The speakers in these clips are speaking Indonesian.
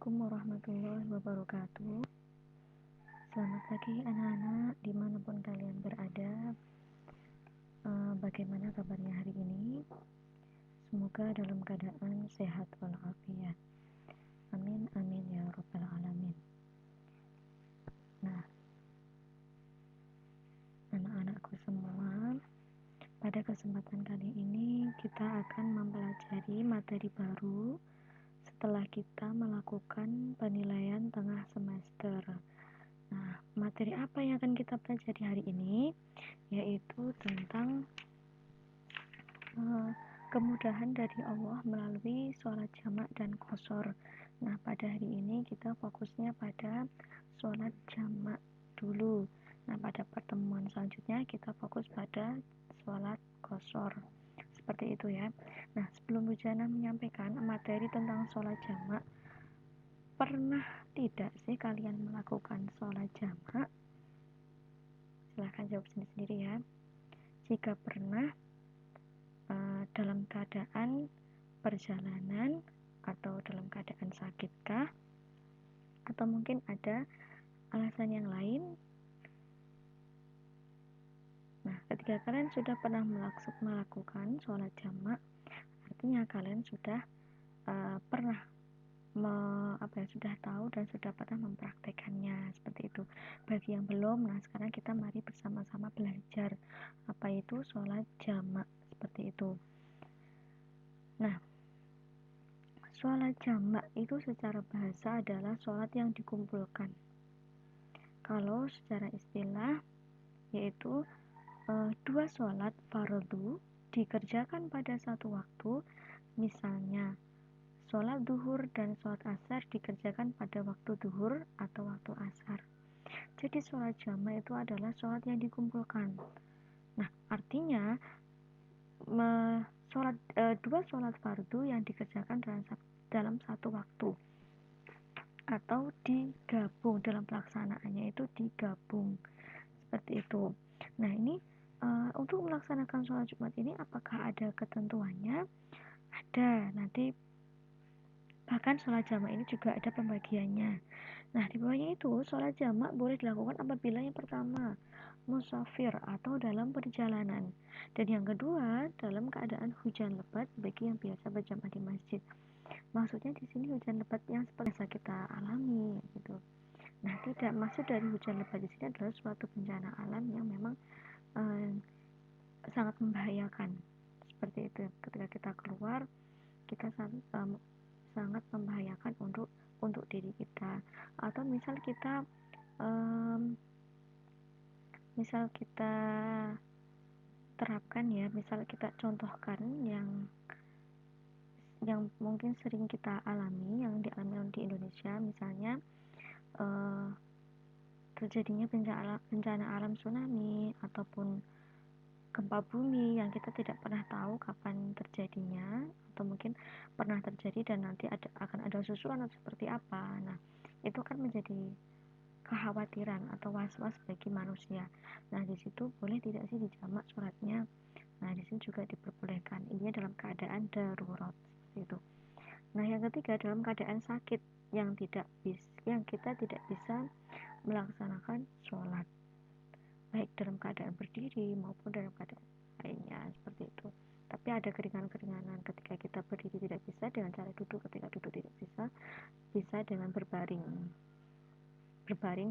Assalamualaikum warahmatullahi wabarakatuh. Selamat pagi anak-anak dimanapun kalian berada. Bagaimana kabarnya hari ini? Semoga dalam keadaan sehat walafiat. Amin amin ya rabbal alamin. Nah, anak-anakku semua, pada kesempatan kali ini kita akan mempelajari materi baru setelah kita melakukan penilaian tengah semester. Nah, materi apa yang akan kita pelajari hari ini? Yaitu tentang kemudahan dari Allah melalui sholat jamak dan qashar. Nah, pada hari ini kita fokusnya pada sholat jamak dulu. Nah, pada pertemuan selanjutnya kita fokus pada sholat qashar. Seperti itu ya. Nah, sebelum Bu Jana menyampaikan materi tentang sholat jamak, pernah tidak sih kalian melakukan sholat jamak? Silahkan jawab sendiri-sendiri ya. Jika pernah, dalam keadaan perjalanan atau dalam keadaan sakitkah, atau mungkin ada alasan yang lain. Nah, ketika kalian sudah pernah melakukan sholat jamak, artinya kalian sudah pernah sudah tahu dan sudah pernah mempraktekannya, seperti itu. Bagi yang belum, nah sekarang kita mari bersama-sama belajar apa itu sholat jamak, seperti itu. Nah, sholat jamak itu secara bahasa adalah sholat yang dikumpulkan. Kalau secara istilah, yaitu dua sholat fardu dikerjakan pada satu waktu. Misalnya sholat duhur dan sholat asar dikerjakan pada waktu duhur atau waktu asar. Jadi sholat jamak itu adalah sholat yang dikumpulkan. Nah, artinya dua sholat fardu yang dikerjakan dalam satu waktu atau digabung, dalam pelaksanaannya itu digabung, seperti itu. Nah, ini untuk melaksanakan sholat Jumat ini apakah ada ketentuannya? Ada. Nanti bahkan sholat jamak ini juga ada pembagiannya. Nah, di bawahnya itu sholat jamak boleh dilakukan apabila yang pertama musafir atau dalam perjalanan, dan yang kedua dalam keadaan hujan lebat bagi yang biasa berjamaah di masjid. Maksudnya di sini hujan lebat yang biasa kita alami gitu. Nah, tidak, maksud dari hujan lebat di sini adalah suatu bencana alam yang memang sangat membahayakan, seperti itu. Ketika kita keluar, kita sangat membahayakan untuk diri kita. Atau misal kita terapkan ya, misal kita contohkan yang mungkin sering kita alami, yang dialami di Indonesia, misalnya terjadinya bencana alam tsunami ataupun gempa bumi yang kita tidak pernah tahu kapan terjadinya, atau mungkin pernah terjadi dan nanti akan ada susulan atau seperti apa. Nah, itu kan menjadi kekhawatiran atau was-was bagi manusia. Nah, di situ boleh tidak sih dijamak sholatnya? Nah, di sini juga diperbolehkan. Ini dalam keadaan darurat, seperti itu. Nah, yang ketiga dalam keadaan sakit yang kita tidak bisa melaksanakan sholat, baik dalam keadaan berdiri maupun dalam keadaan lainnya, seperti itu. Tapi ada keringanan-keringanan ketika kita berdiri tidak bisa dengan cara duduk, ketika duduk tidak bisa dengan berbaring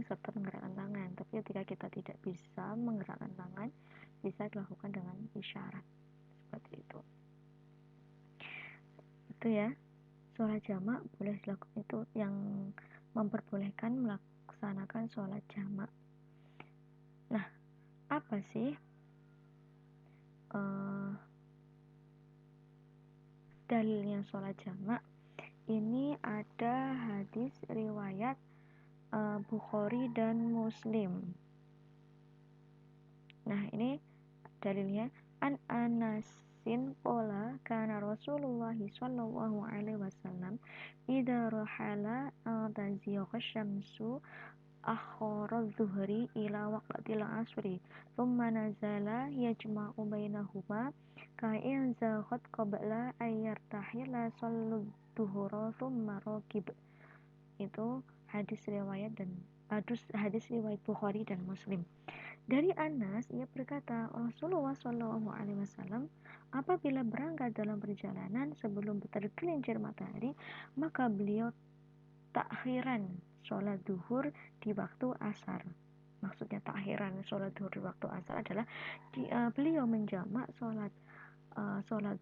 serta menggerakkan tangan. Tapi ketika kita tidak bisa menggerakkan tangan, bisa dilakukan dengan isyarat, seperti itu. Itu ya, sholat jamak boleh dilakukan, itu yang memperbolehkan melaksanakan sholat jamak. Nah, apa sih dalilnya sholat jamak? Ini ada hadis riwayat Bukhari dan Muslim. Nah, ini dalilnya. An Anasin qala kana Rasulullah sallallahu alaihi wasallam idza rahala tazigha syamsu akhara dhuhri ila waqtil asri thumma nazala yajma'u bainahuma ka'in zaghat qabla ayyartahila sallu dhuhra thumma raqib. Itu hadis riwayat Bukhari dan Muslim. Dari Anas, ia berkata, Rasulullah Shallallahu Alaihi Wasallam apabila berangkat dalam perjalanan sebelum tergelincir matahari, maka beliau takhiran sholat duhur di waktu asar. Maksudnya takhiran sholat duhur di waktu asar adalah beliau menjamak sholat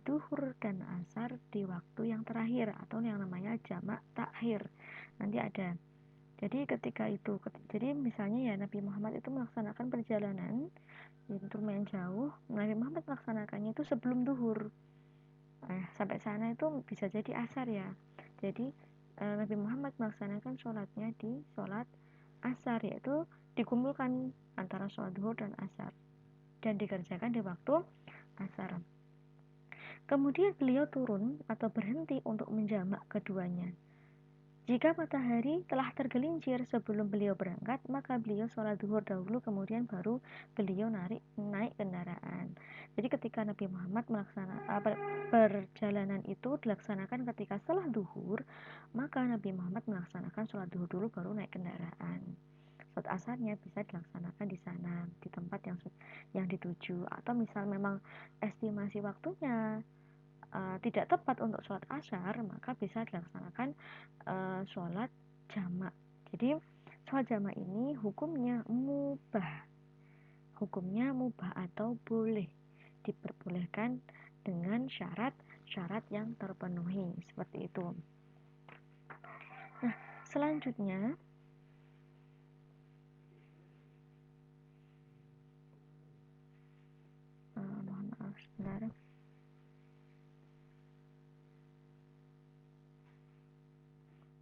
duhur dan asar di waktu yang terakhir atau yang namanya jamak takhir. Nanti ada. Jadi ketika itu, jadi misalnya ya Nabi Muhammad itu melaksanakan perjalanan itu lumayan jauh, Nabi Muhammad melaksanakannya itu sebelum duhur. Sampai sana itu bisa jadi asar ya. Jadi Nabi Muhammad melaksanakan sholatnya di sholat asar, yaitu dikumpulkan antara sholat duhur dan asar dan dikerjakan di waktu asar. Kemudian beliau turun atau berhenti untuk menjamak keduanya. Jika matahari telah tergelincir sebelum beliau berangkat, maka beliau sholat duhur dahulu, kemudian baru beliau naik kendaraan. Jadi ketika Nabi Muhammad melaksanakan perjalanan itu dilaksanakan ketika setelah duhur, maka Nabi Muhammad melaksanakan sholat duhur dulu baru naik kendaraan. Sholat asarnya bisa dilaksanakan di sana, di tempat yang dituju, atau misal memang estimasi waktunya tidak tepat untuk sholat asar, maka bisa dilaksanakan sholat jamak. Jadi sholat jamak ini hukumnya mubah atau boleh, diperbolehkan dengan syarat-syarat yang terpenuhi, seperti itu. Nah, selanjutnya mohon maaf sebentar.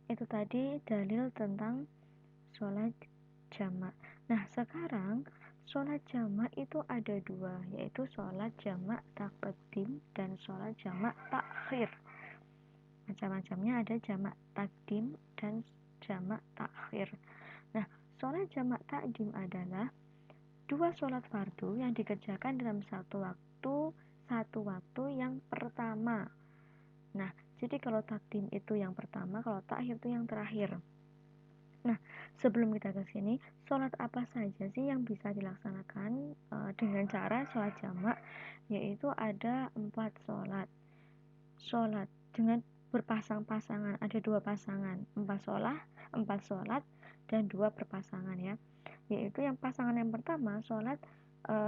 Itu tadi dalil tentang sholat jamak. Nah, sekarang sholat jamak itu ada dua, yaitu sholat jamak taqdim dan sholat jamak takhir. Macam-macamnya ada jamak taqdim dan jamak takhir. Nah, sholat jamak taqdim adalah dua sholat fardu yang dikerjakan dalam satu waktu yang pertama. Nah, jadi kalau takdim itu yang pertama, kalau takhir itu yang terakhir. Nah, sebelum kita ke sini, sholat apa saja sih yang bisa dilaksanakan dengan cara sholat jamak? Yaitu ada 4 sholat. Sholat dengan berpasang-pasangan, ada 2 pasangan, 4 sholat dan 2 berpasangan ya. Yaitu yang pasangan yang pertama sholat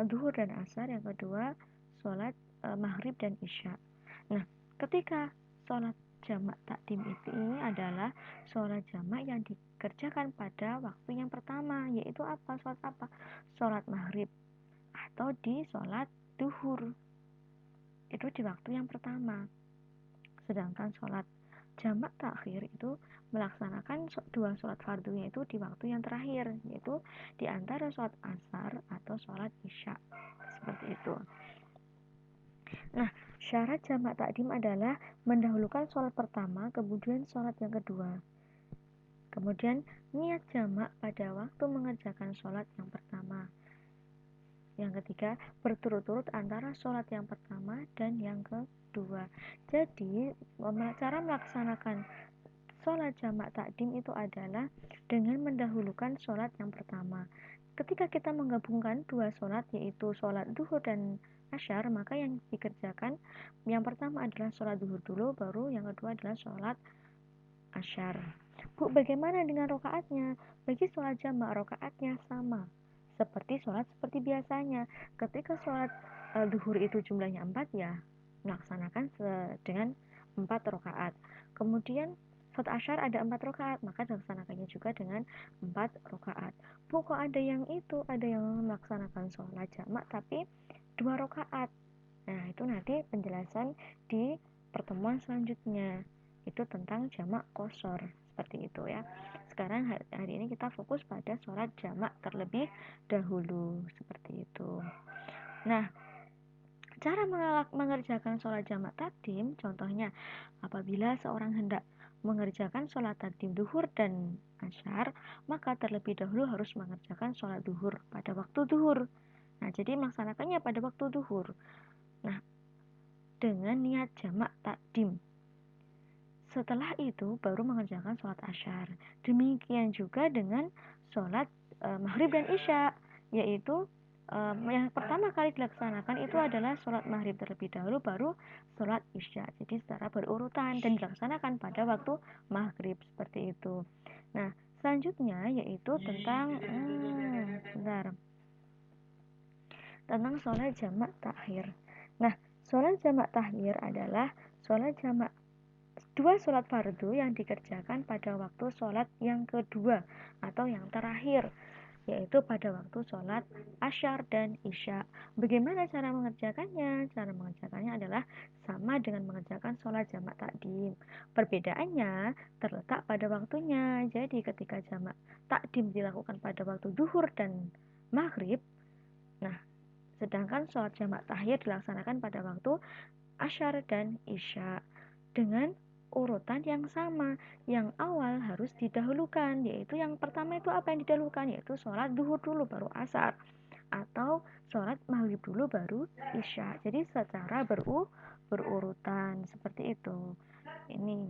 duhur dan asar, yang kedua sholat maghrib dan isya. Nah, ketika sholat jamak takdim ini adalah sholat jamak yang dikerjakan pada waktu yang pertama, yaitu apa? Sholat apa? Sholat maghrib atau di sholat duhur, itu di waktu yang pertama. Sedangkan sholat jamak takhir itu melaksanakan dua sholat fardunya itu di waktu yang terakhir, yaitu di antara sholat asar atau sholat isya, seperti itu. Nah, syarat jamak takdim adalah mendahulukan sholat pertama, kemudian sholat yang kedua. Kemudian niat jamak pada waktu mengerjakan sholat yang pertama. Yang ketiga, berturut-turut antara sholat yang pertama dan yang kedua. Jadi, cara melaksanakan sholat jamak takdim itu adalah dengan mendahulukan sholat yang pertama. Ketika kita menggabungkan dua sholat, yaitu sholat duhur dan asyar, maka yang dikerjakan yang pertama adalah sholat duhur dulu, baru yang kedua adalah sholat asyar. Bu, bagaimana dengan rokaatnya? Bagi sholat jamak, rokaatnya sama seperti sholat seperti biasanya. Ketika sholat duhur itu jumlahnya 4 ya, melaksanakan dengan 4 rokaat. Kemudian sholat asyar ada 4 rokaat, maka dilaksanakannya juga dengan 4 rokaat. Bu, kok ada yang melaksanakan sholat jamak tapi 2 rokaat? Nah, itu nanti penjelasan di pertemuan selanjutnya, itu tentang jamak qashar, seperti itu ya. Sekarang hari ini kita fokus pada sholat jamak terlebih dahulu, seperti itu. Nah, cara mengerjakan sholat jamak takdim, contohnya apabila seorang hendak mengerjakan sholat takdim duhur dan asyar, maka terlebih dahulu harus mengerjakan sholat duhur pada waktu duhur. Nah, jadi melaksanakannya pada waktu duhur. Nah, dengan niat jamak takdim. Setelah itu baru mengerjakan sholat asyar. Demikian juga dengan sholat maghrib dan isya, yaitu yang pertama kali dilaksanakan itu adalah sholat maghrib terlebih dahulu, baru sholat isya. Jadi secara berurutan dan dilaksanakan pada waktu maghrib seperti itu. Nah, selanjutnya yaitu tentang sholat jamak takhir. Nah, sholat jamak takhir adalah sholat jamak dua sholat fardu yang dikerjakan pada waktu sholat yang kedua atau yang terakhir, yaitu pada waktu sholat asyar dan isya. Bagaimana cara mengerjakannya? Cara mengerjakannya adalah sama dengan mengerjakan sholat jamak takdim. Perbedaannya terletak pada waktunya. Jadi ketika jamak takdim dilakukan pada waktu duhur dan maghrib, nah sedangkan sholat jamak takhir dilaksanakan pada waktu asyar dan isya dengan urutan yang sama. Yang awal harus didahulukan, yaitu yang pertama itu apa yang didahulukan, yaitu sholat duhur dulu baru asar, atau sholat maghrib dulu baru isya. Jadi secara berurutan seperti itu. Ini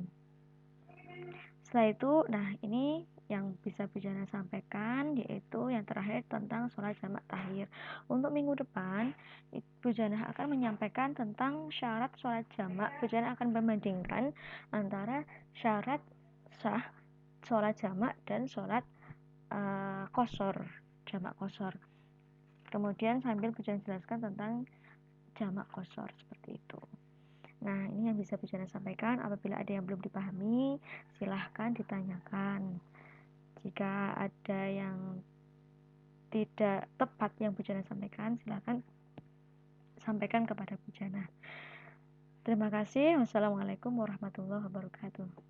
setelah itu, nah ini yang bisa Bu Jana sampaikan, yaitu yang terakhir tentang sholat jamak takhir. Untuk minggu depan, Bu Jana akan menyampaikan tentang syarat sholat jamak. Bu Jana akan membandingkan antara syarat sah sholat jamak dan sholat qashar, jamak qashar. Kemudian sambil Bu Jana jelaskan tentang jamak qashar seperti itu. Nah, ini yang bisa Bu Jana sampaikan. Apabila ada yang belum dipahami, silahkan ditanyakan. Jika ada yang tidak tepat yang Bu Jana sampaikan, silahkan sampaikan kepada Bu Jana. Terima kasih. Wassalamualaikum warahmatullahi wabarakatuh.